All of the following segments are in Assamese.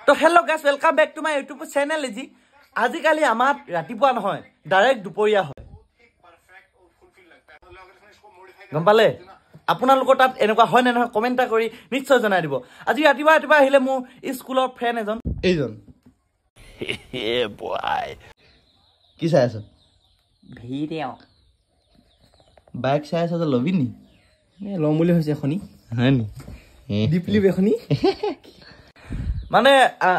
তো hello' guys welcome back to my YouTube channel এজি আজিকালি আমাৰ ৰাতিপুৱা নহয় ডাইৰেক্ট দুপৰীয়া হয় গম পালে আপোনালোকৰ তাত এনেকুৱা হয় নে নহয় কমেণ্ট কৰি নিশ্চয় জনাই দিব আজি ৰাতিপুৱা আহিলে মোৰ স্কুলৰ ফ্ৰেণ্ড এজন এইজন হে বয় কি চাই আছ ভিডিঅ বাইক চাই আছ লবি নি লম বুলি হৈছে এখনি হয় নি ডিপলি এখনি মানে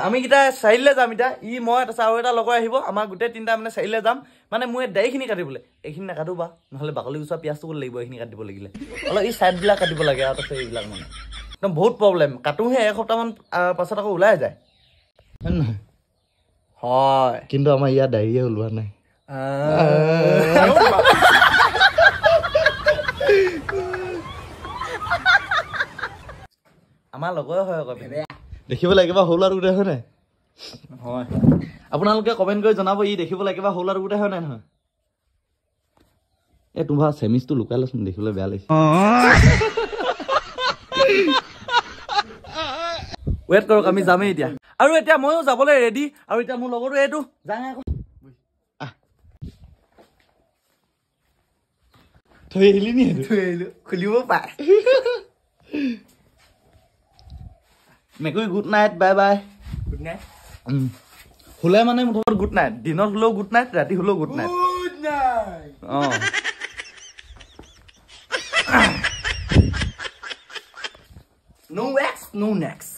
আমি কিটা চাইলে যাম ইটা ই মই আৰু এটা লগৰ আহিব আমাৰ গুটে তিনটা মানে চাইলে যাম মানে মই দাইখিনি কাটিবলে এইখিনি নাকাটো বা নহলে বাকলি গুছা পিয়াজটো লাগিব এইখিনি কাটিব লাগিলে অলপ ই সাইড বিলাক কাটিব লাগে আৰু তাতে এইবিলাক মানে একদম বহুত প্ৰবলেম কাটো হে এক সপ্তাহ মান পাছত আকৌ ওলাই যায় হয় কিন্তু আমাৰ ইয়া দাইয়ে ওলোৱা নাই আমাৰ লগৰ হয় আকৌ দেখিব লাগে বা হল আৰু গুটে হয় নাই হয় আপোনালোকে কমেন্ট কৰি জনাব ই দেখিব লাগে বা হল আৰু গুটে হয় নাই নহয় এ তোমাৰ সেমিসটো লুকাই লচোন দেখিবলৈ বেয়া লাগিছে ওয়েট কৰক আমি যামে এতিয়া আৰু এতিয়া মইও যাবলৈ ৰেডি আৰু এতিয়া মোৰ লগৰটো এইটো যাং আকৌ থৈ আহিলি নি থৈ আহিলো খুলিব পায় মেকুই good night bye bye good night হুলে মানে মুঠত গুড নাইট দিনত হলেও গুড নাইট ৰাতি হলেও good night good night no wax no next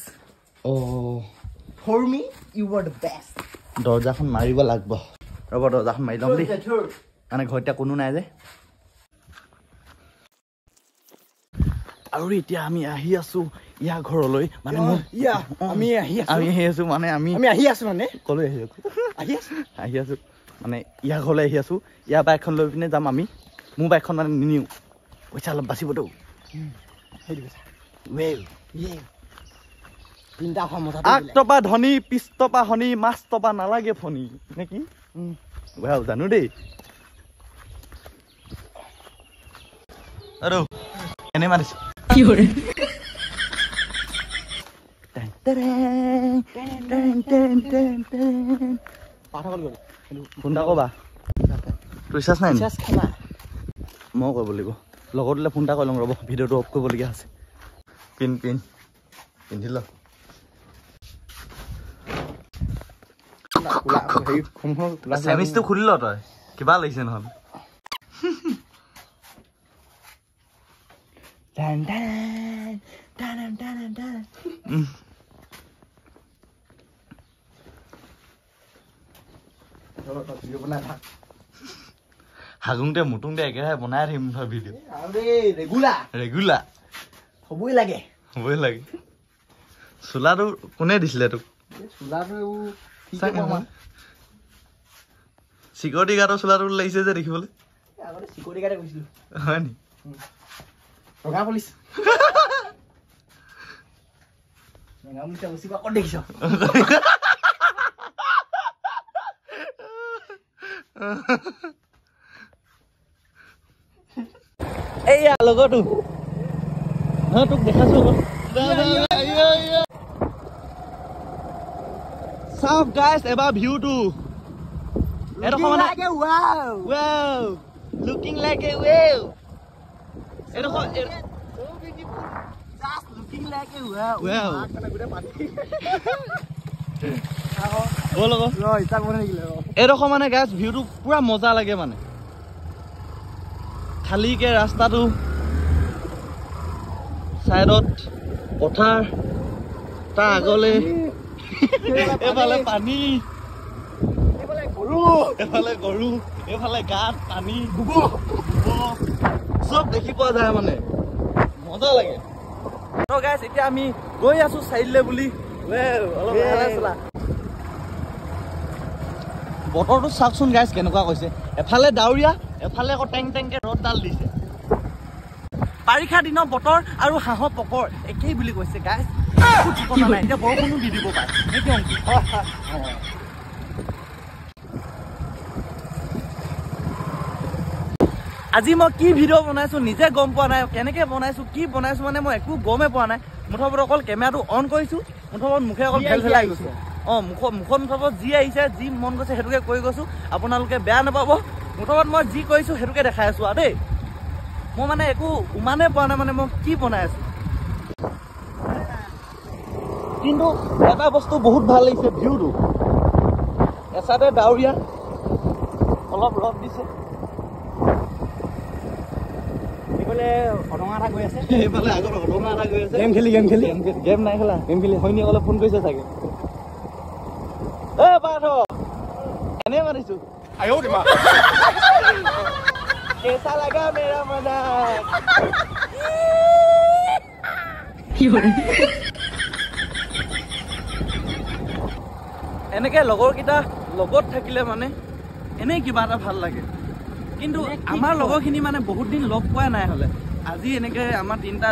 for me you were the best দৰজাখন মাৰিব লাগিব ৰব দৰজাখন মাৰি লম দেই মানে ঘৰতে কোনো নাই যে আৰু এতিয়া আমি আহি আছো ইয়া ঘৰলৈ মানে আমি আহি আছো মানে আমি আহি আছো মানে কলৈ আহি আছো মানে ইয়া ঘৰলৈ আহি আছো ইয়া বাইকখন লৈ পিনে যাম আমি মোৰ বাইকখন মানে নিনিও পইচা অলপ বাচিবতো আগটপা ধনী পিছটপা হনী মাছটপা নালাগে ফণী নেকি জানো দেই আৰু এনে মাৰিছো কি কৰে ফোন এটা কবা ৰিচাৰ্জ নাই মই কৰিব লাগিব লগৰটোলে ফোন এটা কৰি লওঁ ৰ'ব ভিডিঅ'টো অফ কৰিবলগীয়া আছে পিন্ধি ল চেমিজটো খুলি ল তই কিবা লাগিছে নহ'লে হাগুংতে মুটুংতে একেৰাহে বনাই থাকিম ভিডিঅ' ৰেগুলাৰ হ'বই লাগে চোলাটো কোনে দিছিলে তোক চিকিউৰিটি গাৰ্ডৰ চোলাটো লাগিছে যে দেখিবলৈ হয় নি দেখিছ এইয়া লগৰটো তোক দেখাছো চাওক গাইছ এবাৰ ভিউটো লুকিং লাইক এ ৱেভ এডোখৰ looking like a wow এডোখৰ মানে গাইছ ভিউটো পুৰা মজা লাগে মানে খালীকে ৰাস্তাটো চাইডত পথাৰ তাৰ আগলে এফালে পানী এফালে গৰু এফালে গাত পানী চব দেখি পোৱা যায় মানে মজা লাগে তো গাইছ এতিয়া আমি গৈ আছো চাইলে বুলি বতৰটো চাওকচোন গাইছ কেনেকুৱা কৈছে এফালে ডাৱৰীয়া এফালে আকৌ টেংকে ৰ'দডাল দিছে বাৰিষা দিনৰ বতৰ আৰু হাঁহৰ পকৰ একেই বুলি কৈছে গাইছ এতিয়া বৰষুণো দি দিব পাৰে আজি মই কি ভিডিঅ' বনাইছো নিজে গম পোৱা নাই কেনেকে বনাইছো কি বনাইছো মানে মই একো গমে পোৱা নাই মুঠৰ ওপৰত অকল কেমেৰাটো অন কৰিছো মুঠত মুখে অকল ফেল ফেলাই গৈছে মুখত যি আহিছে যি মন গৈছে সেইটোকে কৈ গৈছোঁ আপোনালোকে বেয়া নাপাব মুঠত মই যি কৈছোঁ সেইটোকে দেখাই আছোঁ আৰু দেই মই মানে একো ইমানেই পোৱা নাই মানে মই কি বনাই আছোঁ কিন্তু এটা বস্তু বহুত ভাল লাগিছে ভিউটো এচাতে ডাৱৰীয়া অলপ ৰদ দিছে গেম নাই খেলা সৈনিকলে ফোন কৰিছে চাগে এনে মানিছো কেঁচা লাগা মেৰা মজা এনেকে লগৰকেইটা লগত থাকিলে মানে এনেই কিবা এটা ভাল লাগে কিন্তু আমাৰ লগৰখিনি মানে বহুত দিন লগ পোৱা নাই হ'লে আজি এনেকে আমাৰ তিনিটা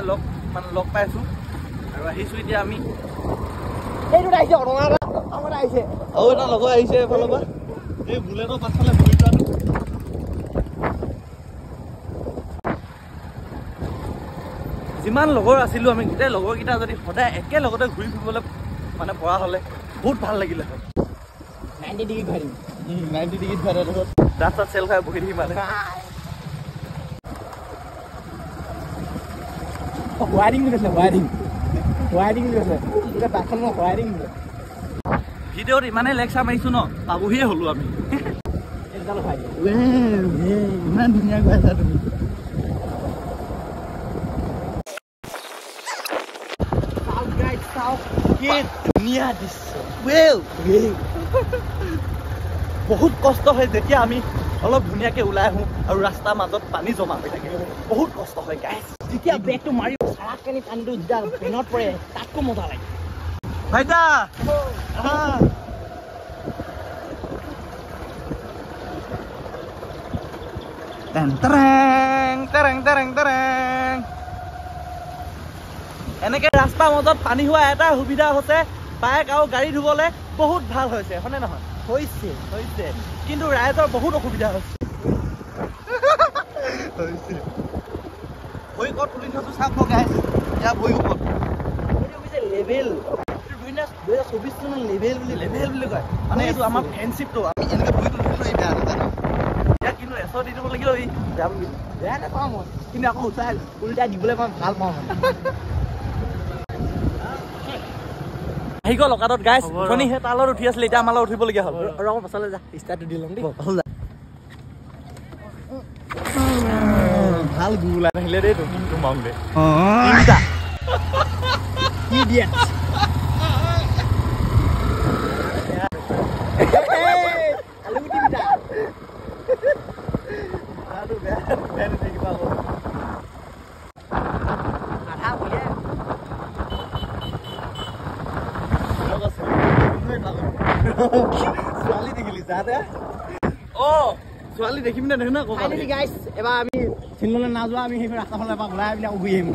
লগ পাইছোঁ আৰু আহিছোঁ এতিয়া আমি আৰু এটা লগৰ আহিছে এফালৰ পৰা এই বুলেটৰ পাছফালে ঘূৰি যোৱাটো যিমান লগৰ আছিলোঁ আমি গোটেই লগৰকেইটা যদি সদায় একেলগতে ঘূৰি ফুৰিবলৈ মানে পৰা হ'লে বহুত ভাল লাগিলে হয় 90 ডিগ্ৰী ভাড়া ৰাস্তাত চেল খাই বহি থাকি মানে ভিডিঅ'ত ইমানেই লেকচাৰ মাৰিছোঁ ন পাবহিয়ে হ'লো আমি ইমান ধুনীয়া গৈ আছা তুমি ধুনীয়া দৃশ্য বহুত কষ্ট হয় যেতিয়া আমি অলপ ধুনীয়াকে ওলাই আহোঁ আৰু ৰাস্তাৰ মাজত পানী জমা হৈ থাকে বহুত কষ্ট হয় গাইছ যেতিয়া বেগটো মাৰি চাৰাকনি পানীটো যেতিয়া পেনত পৰে তাতকৈ মজা লাগে ভাইটা এনেকে ৰাস্তাৰ মাজত পানী হোৱা এটা সুবিধা হৈছে বাইক আৰু গাড়ী ধুবলৈ বহুত ভাল হৈছে হয়নে নহয় হৈছে কিন্তু ৰাইজৰ বহুত অসুবিধা হৈছে ভৰি ক'ত তুলি থৈছোঁ চাওক গাইছ ইয়াৰ ভৰি ওপৰত লেভেল 2024 চনৰ লেভেল বুলি কয় মানে এইটো আমাৰ ফ্ৰেণ্ডশ্বিপটো আমি এনেকৈ ভৰি তুলি থৈ বেয়া নাজানো ইয়াক কিন্তু এশ দি দিব লাগিব বেয়া নাপাওঁ মই কিন্তু আকৌ উল্টাই দিবলৈ মই ভাল পাওঁ আহি গ'ল অকাদত গাইছ শনি সেই তালত উঠি আছিলে এতিয়া আমাৰ লগত উঠিবলগীয়া হ'ল ৰঙৰ পাছলৈ যা ষ্টাৰ্টটো দি ল'ম দেই পাছলৈ যা ভাল গুলা নাহিলে দেই তোৰ মাউন দে তিনিটা ইডিয়েট আলু তিনিটা আলু বেয়া দেখিবা আধা বুলিয়ে ছোৱালী দেখিলি যাতে ছোৱালী দেখিম নে দেখোন না গাইছ এবাৰ আমি চিনেমালৈ নাযোৱা আমি সেই ৰাস্তাফালে এবাৰ ওলাই পিনে ঘূৰি আহিম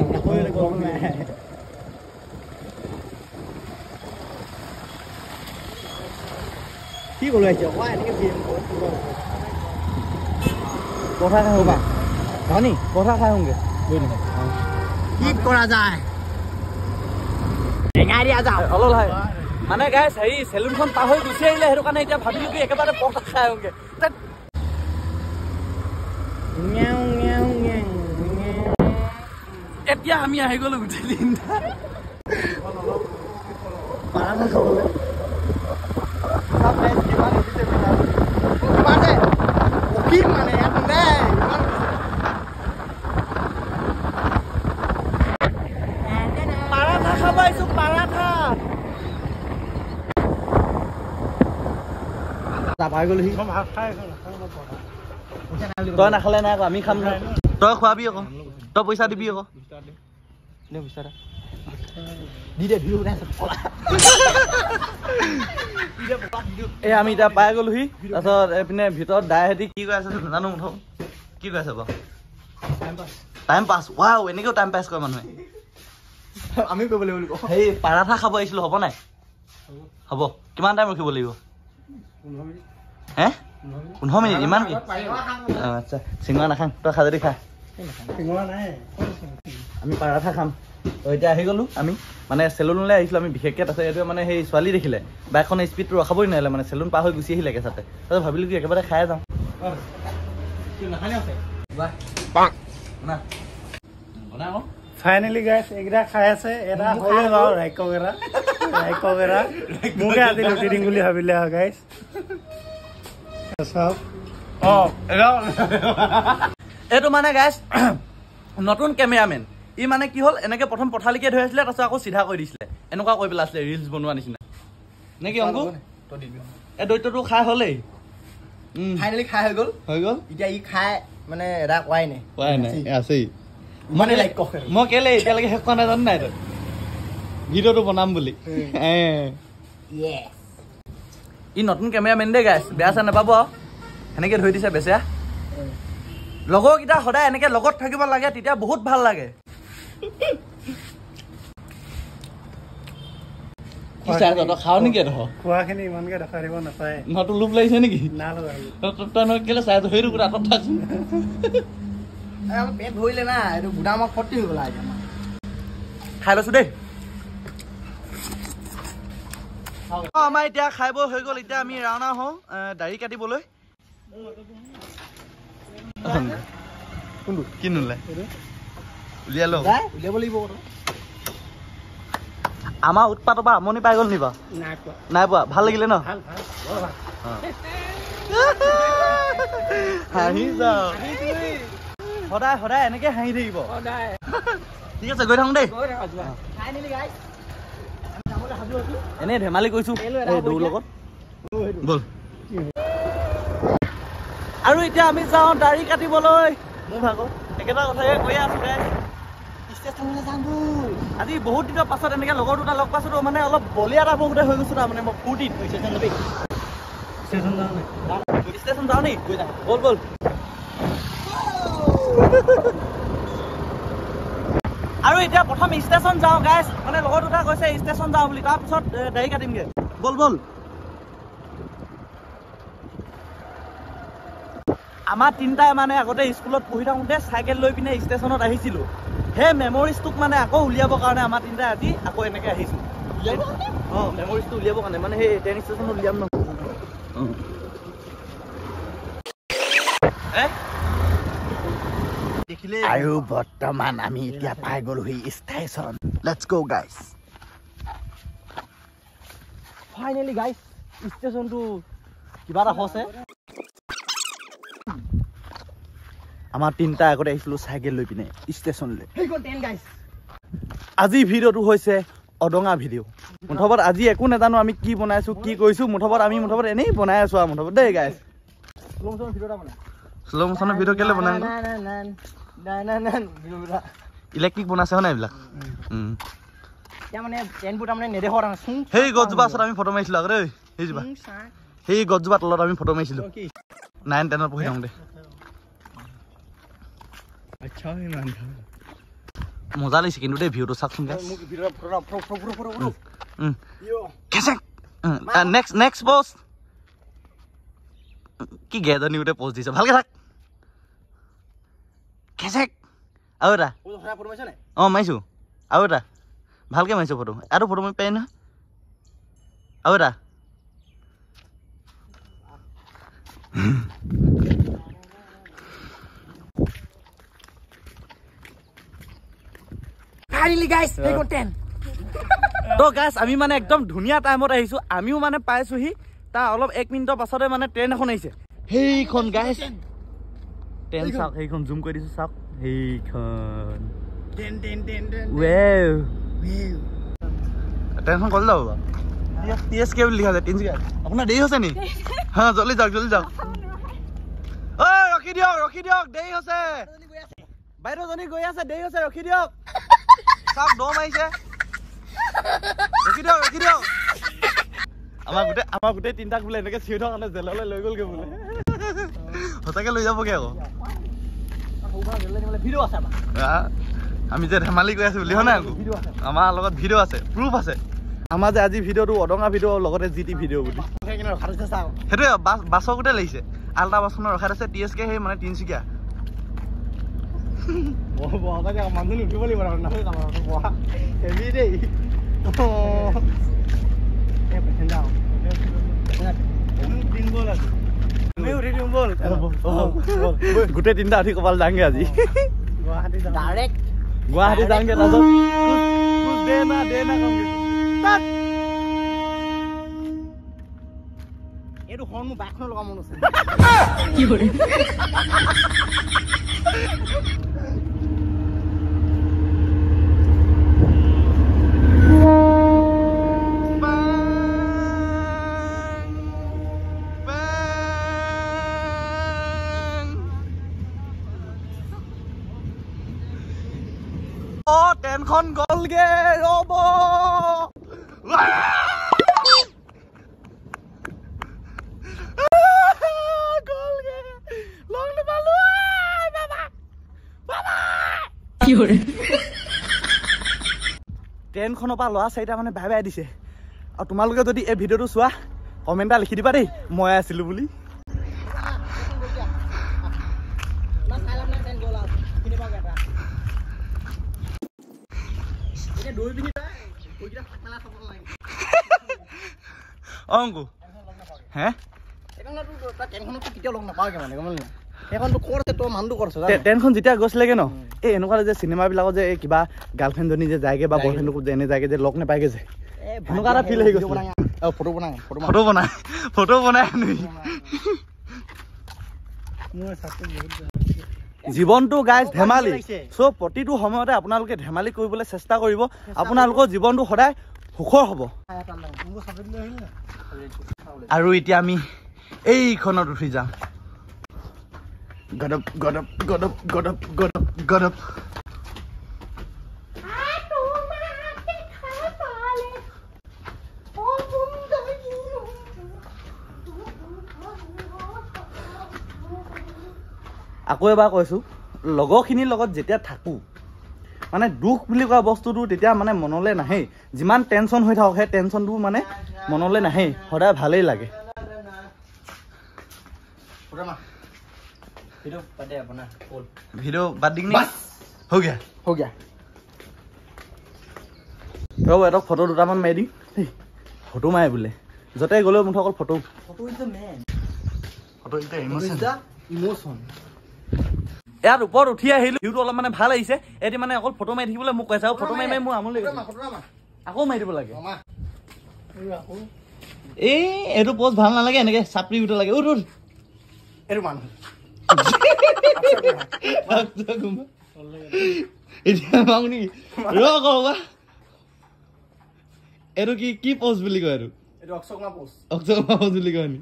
কি ক'লো আহিছে এনেকে কথা খাই হ'বা ধনী কথা খাই হোঁগে কি কৰা যায় অলপ লাহে মানে গাইছ হেৰি চেলুনখন পাৰ হৈ গুচি আহিলে সেইটো কাৰণে এতিয়া ভাবিলোঁ কি একেবাৰে পথা খাই আহোঁগে এতিয়া আমি আহি গ'লো গোটেই দিনটা পাৰাঠা খাব আহিছোঁ পাৰাঠা তই নাখালে নাই আকৌ আমি খাম নহয় তই খোৱাবি আকৌ তই পইচা দিবি আকৌ এই আমি এতিয়া পাই গ'লোহি তাৰপিছত এইপিনে ভিতৰত দাইহেঁতি কি কৈ আছে নাজানো মুঠত কি কৈ আছে বাৰু টাইম পাছ ৱাও এনেকেও টাইম পাছ কৰে মানুহে আমি কৰিব লাগিব সেই পাৰাঠা খাব আহিছিলোঁ হ'ব নাই হ'ব কিমান টাইম ৰখিব লাগিব 15 মিনিট ইমান কি আচ্ছা চিঙৰা নাখাং তই খা যদি খা আমি পাৰাঠা খাম তো এতিয়া আহি গ'লো আমি মানে চেলুনলৈ আহিছিলোঁ আমি বিশেষকৈ তাৰপিছত এইটো মানে সেই ছোৱালী দেখিলে বাইকখনে স্পীডটো ৰখাবই নোৱাৰিলে মানে চেলুন পাৰ হৈ গুচি আহিলে একেচাতে তাৰপিছত ভাবিলোঁ কি একেবাৰে খাই যাওঁ ফাইনেলি গাইছ এইকেইটা খাই আছে এটা হৈ যাওঁ ৰাইকবেৰা মোকে আজি লুটি দিম বুলি ভাবিলে হয় গাইছ চাওক এইটো মানে গাইছ নতুন কেমেৰামেন ই মানে কি হ'ল এনেকৈ প্ৰথম পথালিকে ধৰি আছিলে তাৰপিছত আকৌ চিধা কৰি দিছিলে এনেকুৱা কৰি পেলাই আছিলে ৰিলছ বনোৱা নিচিনা নে কি অংকু এই দৈত্যটো খাই হ'লেই ফাইনেলি খাই হৈ গ'ল এতিয়া ই খাই মানে এটা কোৱাই নাই আছেই মানে লাইক কওক মই কেলে এতিয়ালৈকে শেষ কৰা নাই জানো নাই তই ভিডিঅ'টো বনাম বুলি ই নতুন কেমেৰামেন দেই গাইছ বেয়া চেয়া নাপাব আৰু সেনেকৈ ধৰি দিছে বেচেয়া লগৰকেইটা সদায় এনেকৈ লগত থাকিব লাগে তেতিয়া বহুত ভাল লাগে খাওঁ নেকি খোৱাখিনি ইমানকে দেখাই দিব নাপায় নহতো লোভ লাগিছে নেকি তই কেলে চাই আছো সেইটো আঁতৰত থাকচোন পেট ভৰিলে না এইটো গুদামত ফৰ্তি হৈ গ'ল খাই লৈছো দেই আমাৰ এতিয়া খাই বৈ হৈ গ'ল এতিয়া আমি ৰাওনা হওঁ দাঢ়ি কাটিবলৈ কি নোলাই উলিয়াই লওঁ উলিয়াব লাগিব আমাৰ উৎপাতৰ পৰা আমনি পাই গ'ল নি বাৰু নাই পোৱা ভাল লাগিলে ন হাঁহি যাওঁ সদায় সদায় এনেকে হাঁহি থাকিব ঠিক আছে গৈ থাকোঁ দেই এনেই ধেমালি কৰিছো দৌৰ লগত ব'ল আৰু এতিয়া আমি যাওঁ দাঢ়ি কাটিবলৈ মোৰ ভাগৰ একেটা কথাকে কৈয়ে আছো আজি বহুত দিনৰ পাছত এনেকে লগৰ দুটা লগ পাইছো মানে অলপ বলিয়া এটা বহুতে হৈ গৈছো তাৰমানে মই ফূৰ্তিত ষ্টেচন যাওঁ নি বল বল আৰু এতিয়া প্ৰথম ষ্টেচন যাওঁ গাইছ মানে লগৰ দুটা কৈছে ষ্টেচন যাওঁ বুলি তাৰপিছত দাঢ়ি কাটিমগে বল বল আমাৰ তিনিটাই মানে আগতে স্কুলত পঢ়ি থাকোঁতে চাইকেল লৈ পিনে ষ্টেচনত আহিছিলোঁ সেই মেমৰিজটোক মানে আকৌ উলিয়াবৰ কাৰণে আমাৰ তিনিটাই আজি আকৌ এনেকৈ আহিছোঁ অঁ মেমৰিজটো উলিয়াবৰ কাৰণে মানে সেই ট্ৰেইন ষ্টেচনত উলিয়াম ন আৰু বৰ্তমান আমি এতিয়া পাই গ'লোহি ষ্টেচন লেটছ গো গাইছ ফাইনেলি গাইছ ষ্টেচনটো কিবা এটা হৈছে আমাৰ তিনিটা আগতে আহিছিলোঁ চাইকেল লৈ পিনে ষ্টেচনলৈ আজি ভিডিঅ'টো হৈছে অদঙা ভিডিঅ' মুঠত আজি একো নাজানো আমি কি বনাইছোঁ কি কৰিছোঁ মুঠত আমি এনেই বনাই আছোঁ আৰু মুঠত দেই গাইছ শ্ল' মোচনৰ ভিডিঅ' কেলৈ বনাই ইলেক্ট্ৰিক বনাইছে হয় নাই এইবিলাক সেই গছজোপা ওচৰত আমি ফটো মাৰিছিলোঁ আগতে সেইজোপা সেই গছজোপা তলত আমি ফটো মাৰিছিলোঁ 9-10 পঢ়ি থাকোঁতে মজা লাগিছে কিন্তু দেই ভিউটো চাওকচোন নেক্সট পষ্ট কি গেজনী গোটেই পষ্ট দিছে ভালকে থাক খেচেক আৰু এটা অঁ মাৰিছোঁ আৰু এটা ভালকৈ মাৰিছোঁ ফটো আৰু ফটো মাৰি পাৰি নহয় আৰু এটা তো গাইছ আমি মানে একদম ধুনীয়া টাইমত আহিছোঁ আমিও মানে পাইছোঁহি তাৰ অলপ 1 মিনিটৰ পাছতে মানে ট্ৰেইন এখন আহিছে সেইখন গাইছ ট্ৰেইন চাওক সেইখন জুম কৰি দিছোঁ চাওক সেইখন ট্ৰেইনখন ক'লে যাব বাৰু TSK বুলি লিখা আছে তিনিচুকীয়া আপোনাৰ দেৰি হৈছে নি হা জল্দি যাওক ঐ ৰখি দিয়ক দেৰি হৈছে বাইদেউজনী গৈ আছে দেৰি হৈছে ৰখি দিয়ক চাওক দম আহিছে ৰখি দিয়ক আমাৰ গোটেই তিনিটাক বোলে এনেকৈ চিঞৰি থকাৰ কাৰণে জেললৈ লৈ গ'লগৈ বোলে সঁচাকৈ লৈ যাবগৈ আকৌ আমি যে ধেমালি কৰি আছো বুলি হয় নাই আমাৰ লগত ভিডিঅ' আছে প্ৰুফ আছে আমাৰ যে আজি ভিডিঅ'টো অদঙা ভিডিঅ' লগতে GT ভিডিঅ' বুলি সেইটোৱে বাছৰ গোটেই লাগিছে আল্টা বাছখনৰ ৰখাই আছে TSK সেই মানে তিনিচুকীয়া মানুহ উঠিব লাগিব নহয় বহা হেভি দেই গোটেই তিনিটা উঠি কপাল যাংগে আজি গুৱাহাটী ডাইৰেক্ট গুৱাহাটী যাংগে তাৰপিছত এইটো হৰ্ণ মোৰ বাইকখনৰ লগা মন আছে ট্ৰেইনখন গ'লগে ৰ'ব গ'লগে লগ নাপালো ট্ৰেইনখনৰ পৰা ল'ৰা চাৰিটা মানে বাই বাই দিছে আৰু তোমালোকে যদি এই ভিডিঅ'টো চোৱা কমেণ্ট এটা লিখি দিবা দেই মই আছিলো বুলি অংকু হে ট্ৰেইনখন যেতিয়া গৈছিলেগে ন এই এনেকুৱা যে চিনেমাবিলাকত যে কিবা গাৰ্লফ্ৰেণ্ডজনী যে যায়গে বা বয়ফ্ৰেণ্ডকো যে এনে যায়গে যে লগ নাপায়গে যে এনেকুৱা এটা ফিল আহি গৈছে ফটো বনাই জীৱনটো গাইজ ধেমালি চ' প্ৰতিটো সময়তে আপোনালোকে ধেমালি কৰিবলৈ চেষ্টা কৰিব আপোনালোকৰ জীৱনটো সদায় সুখৰ হ'ব আৰু এতিয়া আমি এইখনত উঠি যাম গদপ গদপ গদপ গদপ গদপ গদপ আকৌ এবাৰ কৈছোঁ লগৰখিনিৰ লগত যেতিয়া থাকোঁ মানে দুখ বুলি কোৱা বস্তুটো তেতিয়া মানে মনলৈ নাহে যিমান টেনশ্যন হৈ থাকক সেই টেনশ্যনটো মানে মনলৈ নাহে সদায় ভালেই লাগে ভিডিঅ' বাদ দিম নি হৈ গয়া ৰ'ব এটা ফটো দুটামান মাৰি দিম দেই ফটো মাৰে বোলে য'তে গ'লেও মুঠতে অকল ফটো ইমোচন ইয়াত ওপৰত উঠি আহিলো ভিউটো অলপ মানে ভাল আহিছে এটি মানে অকল ফটো মাৰি থাকিবলৈ মোক কৈছে আৰু ফটো মাৰি মোৰ আমনি লাগিছে আকৌ মাৰি দিব লাগে এই এইটো পোষ্ট ভাল নালাগে এনেকে চাপৰি উঠ লাগে উঠ এইটো মানুহ এইটো কি পোষ্ট বুলি কয় এইটো অক্ষমা পোষ্ট বুলি কয় নি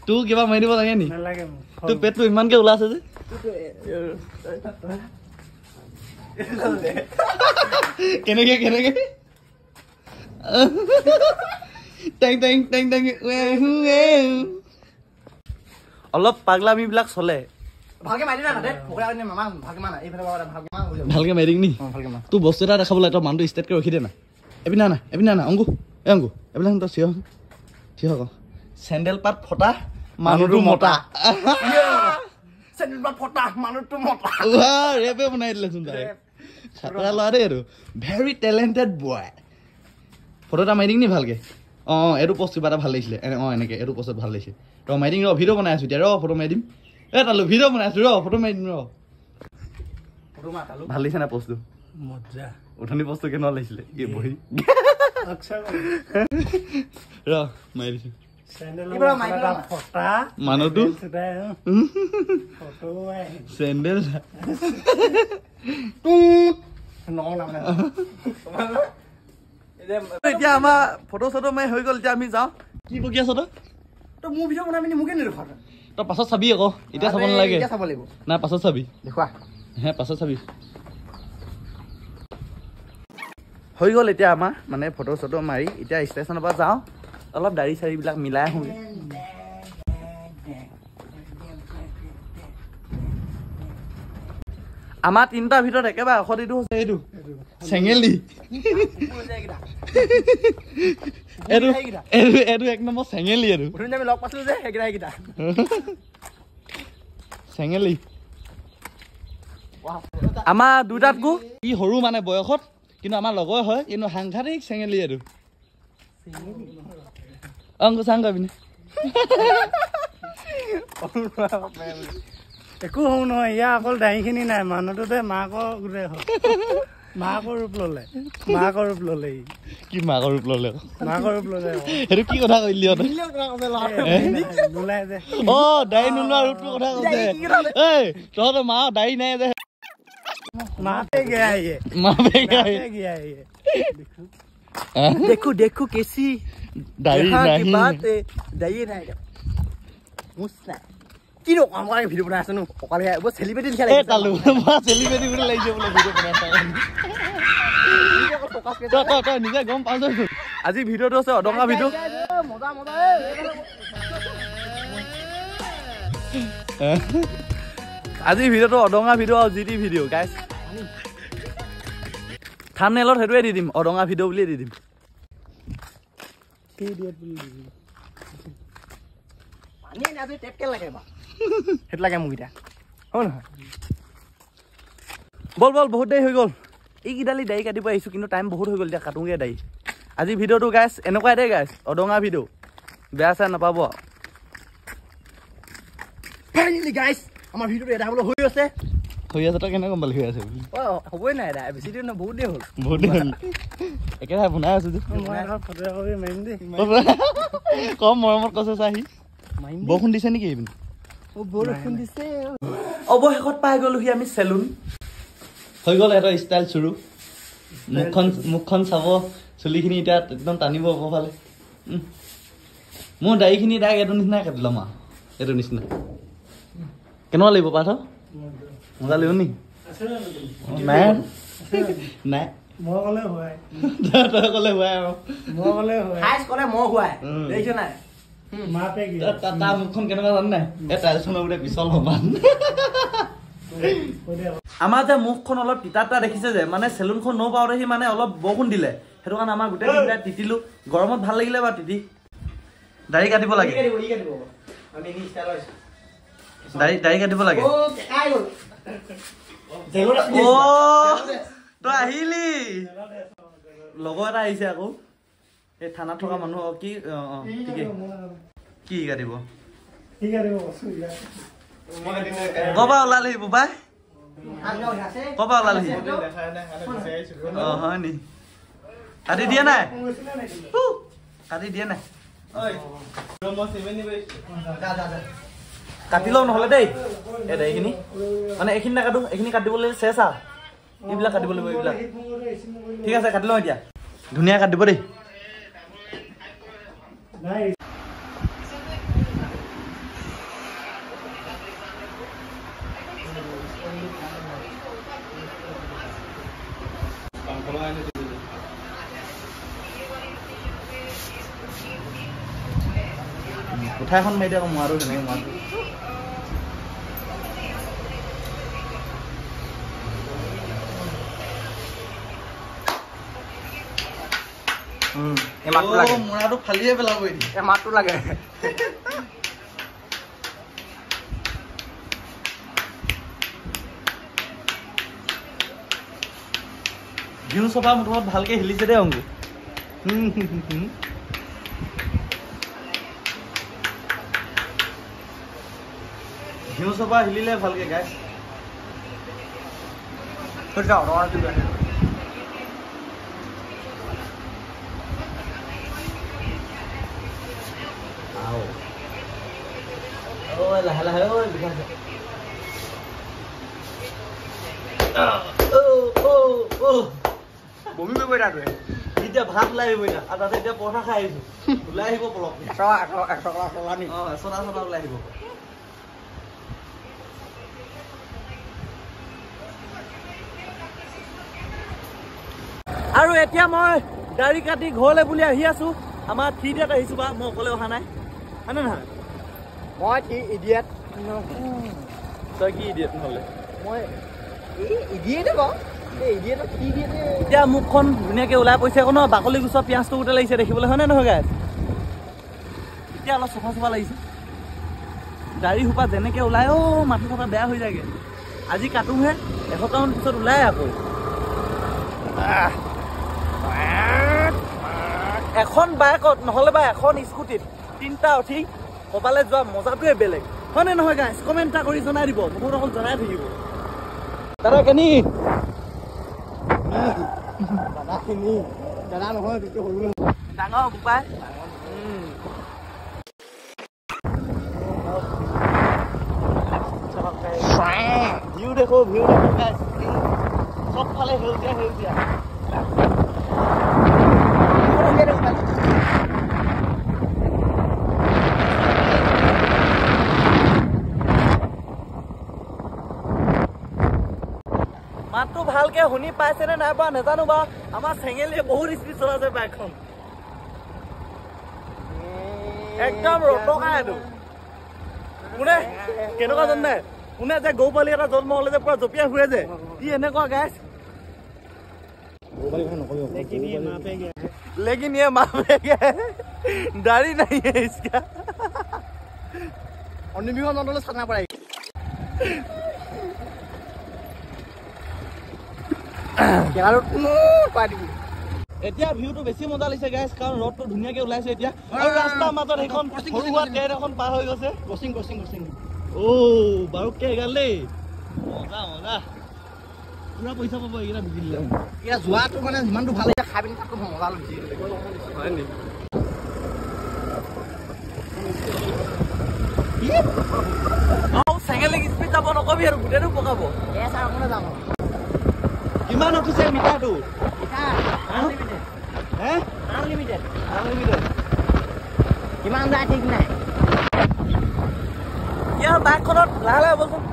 তোৰ কিবা মাৰি দিব লাগে নি তোৰ পেটটো ইমানকে ওলাইছে যে কেনেকে অলপ পাগলামি বিলাক চলে ভালকে মাৰি দিম নি তোৰ বস্তু এটা দেখাবলৈ তই মানুহটো ষ্টেটকে ৰখি দে না এপিনা না অংকু এইবিলাক তই থিয় ক চেণ্ডেল পাত ফটা মানুহটো মতা ৰেপে বনাই দিলেচোন তাই খাতৰা ল'ৰা দেই এইটো ভেৰি টেলেণ্টেড বয় ফটো এটা মাৰি দিম নি ভালকে এইটো পোষ্ট কিবা এটা ভাল লাগিছিলে এনেকে এইটো পোষ্টত ভাল লাগিছে ৰ মাৰি দিম ভিডিঅ' বনাই আছো এতিয়া ফটো মাৰি দিম তালো ভিডিঅ' বনাই আছো ফটো মাৰি দিম ভাল লাগিছে না পোষ্টটো উঠনি পোষ্টটো কেনেকুৱা লাগিছিলে এই বহি ৰ মাৰি দিছো মানুহটো চেণ্ডেল এতিয়া আমাৰ ফটো চটো মাৰি হৈ গ'ল এতিয়া আমি যাওঁ কি বকি আছ তই মোৰ ভিডিঅ' বনাবি নি মোকে নেদেখুৱা তই পাছত চাবি আকৌ এতিয়া চাব নালাগে চাব লাগিব নাই পাছত চাবি দেখুৱা পাছত চাবি হৈ গ'ল এতিয়া আমাৰ মানে ফটো চটো মাৰি এতিয়া ষ্টেচনৰ পৰা যাওঁ অলপ দাড়ি চাৰিবিলাক মিলাই আহোঁ আমাৰ তিনিটাৰ ভিতৰত একেবাৰে অসতিটো হৈছে এইটো চেঙেলি এইটো এক নম্বৰ চেঙেলি এইটো লগ পাইছিলো যে সেইকেইটা চেঙেলি আমাৰ দুটাতকো ই সৰু মানে বয়সত কিন্তু আমাৰ লগৰ হয় কিন্তু সাংঘাতিক চেঙেলি আৰু অংক চাংক পিনে একো হওঁ নহয় ইয়াৰ অকল দাইখিনি নাই মানুহটোতে মাকৰ গোটেই হয় মাকৰ ৰূপ ললে কি মাকৰ ৰূপ ললে সেইটো কি কথা কৈলি নোলাই যে অ দাই নোলোৱা ৰূপটোৰ কথা কৈছে এই তহঁতৰ মা দাই নাই যে মাতে গিয়ে দেখো কেছি দাই নাই কি আমাৰ ভিডিঅ' বনাই আছে নো অকলে চেলিব্ৰিটি লিখা লাগিছে চেলিব্ৰিটি বুলি লাগিছে বোলে ভিডিঅ' বনাই তই নিজে গম পাইছ আজি ভিডিঅ'টো আছে অদঙা ভিডিঅ' আজি ভিডিঅ'টো অদঙা ভিডিঅ' আৰু জিটি ভিডিঅ' গাইছ থাম্বনেইলত সেইটোৱে দি দিম অদঙা ভিডিঅ' বুলিয়ে দি দিম সেইটো লাগে মোক এতিয়া হয় নহয় বল বহুত দেৰি হৈ গ'ল এইকেইডালি দাড়ি কাটিব আহিছোঁ কিন্তু টাইম বহুত হৈ গ'ল এতিয়া কাটোঁগৈ দাড়ি আজি ভিডিঅ'টো গাইছ এনেকুৱাই দেই গাইছ অদঙা ভিডিঅ' বেয়া চাই নাপাব ফাইনেলি গাইছ আমাৰ ভিডিঅ'টো এটা হ'বলৈ হৈ আছে তই কেনেকৈ গম পালি হৈ আছে বুলি হ'বই নাই এটা বেছি দিন বহুত দেৰি হ'ল একেৰাহে বনাই আছোঁ যে কম মৰমত কৈছে চাহি বৰষুণ দিছে নেকি এইপিনে বৰষুণ দিছে অৱশেষত পাই গ'লোহি আমি চেলুন হৈ গ'ল এটা ষ্টাইল চুৰু মুখখন চাব চুলিখিনি এতিয়া একদম টানিব ওপৰফালে মোৰ দাড়িখিনি ডাইৰেক্ট এইটো নিচিনাই কাটি ল'ম আৰু এইটো নিচিনা কেনেকুৱা লাগিব পাৰ্থ মজা লাগিব নি নাই মই ক'লে হয় তই ক'লে হয় আৰু তাৰ মুখখন কেনেকুৱা জান নাই এই টাইলছখনৰ বোলে পিছল সমান আমাৰ যে মুখখন অলপ তিতা দেখিছে যে মানে চেলুনখন নপাওঁতে সি মানে অলপ বৰষুণ দিলে সেইটো কাৰণে আমাৰ গোটেই দিনটা তিতিলো গৰমত ভাল লাগিলে বা তিতি দাড়ি কাটিব লাগে দাড়ি কাটিব লাগে তই আহিলি লগৰ এটা আহিছে আকৌ এই থানাত থকা মানুহ কি ঠিকেই কি কাটিব কবা ওলালেহি বোপাই কবা ওলালেহি হয় নি কাটি দিয়ে নাই কাটি লওঁ নহ'লে দেই এই দাড়িখিনি মানে এইখিনি নাকাটো এইখিনি কাটিবলৈ চেষ্টা এইবিলাক কাটিব লাগিব এইবিলাক ঠিক আছে কাটি লওঁ এতিয়া ধুনীয়া কাটিব দেই উঠাই এখন মাৰি দিয়া আকৌ নোৱাৰো তেনেকৈ নোৱাৰো মূৰাটো ফালিয়ে পেলাব মাতটো লাগে ঘিউ চফা মুঠত ভালকে হিলিছে দেই অংকু ঘিউ চফা হিলিলে ভালকে গাইছ লাহে লাহে বমি কৰিব এতিয়া ভাত ওলাই আহিব এতিয়া আৰু তাতে এতিয়া পৰঠা খাই আহিছো ওলাই আহিব পলক চলা ওলাই আহিব আৰু এতিয়া মই দাড়ি কাটি ঘৰলৈ বুলি আহি আছো আমাৰ থ্ৰীডিয়াত আহিছো বা মই অকলে অহা নাই হয়নে নহয় মই ইডিয়েট তই কি ইডিয়েট নহ'লে মই ইডিয়েটে বাৰু এতিয়া মুখখন ধুনীয়াকে ওলাই পৰিছে আকৌ ন বাকলি গুচোৱা পিঁয়াজটো গোটেই লাগিছে দেখিবলৈ হয়নে নহয় গাইছ এতিয়া অলপ চফা লাগিছে দাড়ি সোপা যেনেকৈ ওলাই মাথা চাথা বেয়া হৈ যায়গৈ আজি কাটোহে এসপ্তাহমান পিছত ওলাই আকৌ এখন বাইকত নহ'লে বা এখন স্কুটিত 3টা উঠি ক'বালৈ যোৱা মজাটোৱে বেলেগ হয়নে নহয় গাইছ কমেণ্ট এটা কৰি জনাই দিব বহুত অকল জনাই থাকিব দাদা কেনি দাদা নহয় ডাঙৰ বোপাই ভিউ দেখো গাইছ চবফালে সেউজীয়া মাতটো ভালকে শুনি পাইছেনে নাই পোৱা নাজানো বাৰু আমাৰ চেঙেলীয়ে বহুত স্পীড চলাইছে বাইকখন একদম ৰটকা এইটো কোনে কেনেকুৱা জানে কোনে যে গৰু পোৱালি এটা জন্ম হ'লে যে পুৰা জঁপিয়াই ফুৰে যে ই এনেকুৱা গাইছ लेकिन ये माँ पे गया दाढ़ी नहीं है इसका চানা পৰাই এতিয়া ভিউটো বেছি মজা লাগিছে গাইছ কাৰণ ৰ'দটো ধুনীয়াকে ওলাইছে এতিয়া আৰু ৰাস্তাৰ মাজত এখন সৰু সুৰা ট্ৰেইন এখন পাৰ হৈ গৈছে ক্ৰচিং বাৰু কে গাল দেই মজা পুৰা পইচা পাব এইকেইটা বিকিলে এতিয়া যোৱাটো মানে যিমানটো ভাল লাগে খাই পিনি তাতকৈ মজা লাগিছে চেঙেলি স্পীড যাব নকবি আৰু গোটেইটো পকাব কিমান উঠিছে মিটাৰটো কিমান যায় ঠিক নাই ইয়াৰ বাইকখনত লাহে বলচোন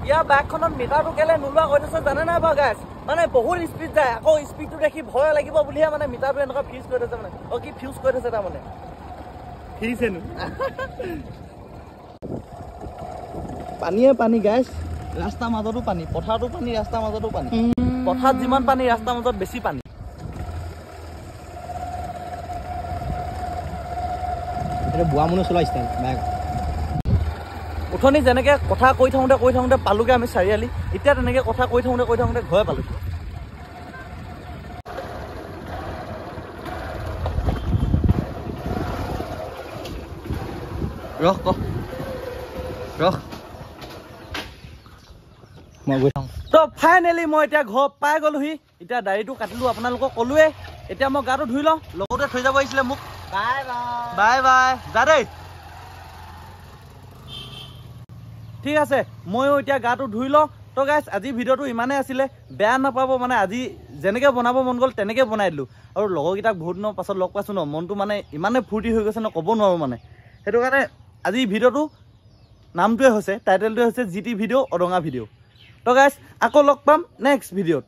ইয়াৰ বাইকখনত মিটাৰটো কেলে নোলোৱা কৈ থৈছে জানে নাই বাৰু গাইছ মানে বহুত স্পীড যায় আকৌ স্পীডটো দেখি ভয় লাগিব বুলিহে মানে মিটাৰটো এনেকুৱা ফিউজ কৰি থৈছে মানে কি ফিউজ কৰি থৈছে তাৰমানে ফিজেনো পানী গাইছ ৰাস্তাৰ মাজতো পানী পথাৰতো পানী ৰাস্তাৰ মাজতো পানী পথাৰত যিমান পানী ৰাস্তাৰ মাজত বেছি পানী বুঢ়া মানুহ চলাইছে বাইক উঠনি যেনেকে কথা কৈ থাকোঁতে পালোগে আমি চাৰিআলি এতিয়া তেনেকে কথা কৈ থাকোঁতে ঘৰে পালো ৰখ মই গৈ থাকোঁ তো ফাইনেলি মই এতিয়া ঘৰ পাই গ'লোহি এতিয়া দাড়িটো কাটিলোঁ আপোনালোকক ক'লোৱে এতিয়া মই গাটো ধুই লওঁ লগতে থৈ যাব আহিছিলে মোক বাই যা দেই ঠিক আছে ময়ো এতিয়া গাটো ধুই লওঁ তো গাইছ আজি ভিডিঅ'টো ইমানেই আছিলে বেয়া নাপাব মানে আজি যেনেকৈ বনাব মন গ'ল তেনেকৈ বনাই দিলোঁ আৰু লগৰকেইটাক বহুত দিনৰ পাছত লগ পাইছোঁ ন মনটো মানে ইমানে ফূৰ্তি হৈ গৈছে ন ক'ব নোৱাৰোঁ মানে সেইটো কাৰণে আজি ভিডিঅ'টো নামটোৱে হৈছে টাইটেলটোৱে হৈছে GT ভিডিঅ' অদঙা ভিডিঅ' তো গাইছ আকৌ লগ পাম নেক্সট ভিডিঅ'ত